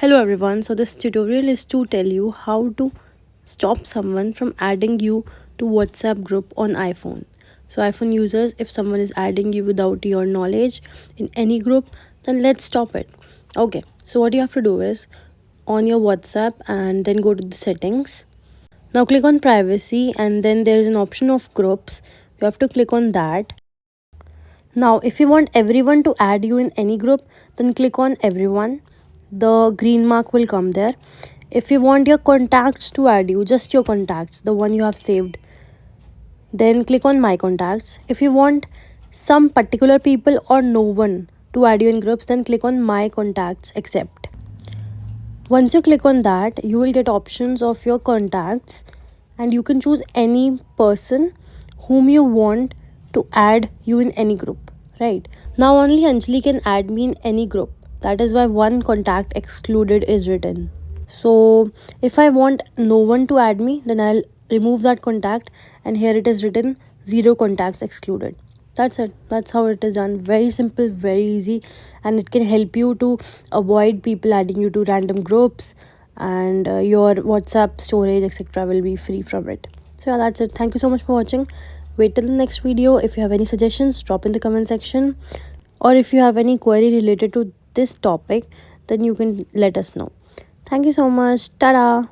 Hello everyone, so this tutorial is to tell you how to stop someone from adding you to WhatsApp group on iPhone. So iPhone users, if someone is adding you without your knowledge in any group, then let's stop it. Okay, so what you have to do is on your WhatsApp and then go to the settings. Now click on privacy and then there is an option of groups. You have to click on that. Now if you want everyone to add you in any group, then click on everyone. The green mark will come there. If you want your contacts to add you, just your contacts, the one you have saved, then click on my contacts. If you want some particular people or no one to add you in groups, then click on my contacts except. Once you click on that, you will get options of your contacts and you can choose any person whom you want to add you in any group, right? Now only Anjali can add me in any group. That is why one contact excluded is written. So if I want no one to add me, then I'll remove that contact and here it is written zero contacts excluded. That's it. That's how it is done. Very simple, very easy, and it can help you to avoid people adding you to random groups, and your WhatsApp storage etc will be free from it. So yeah, that's it. Thank you so much for watching. Wait till the next video. If you have any suggestions, drop in the comment section, or if you have any query related to this topic, then you can let us know. Thank you so much. Tada.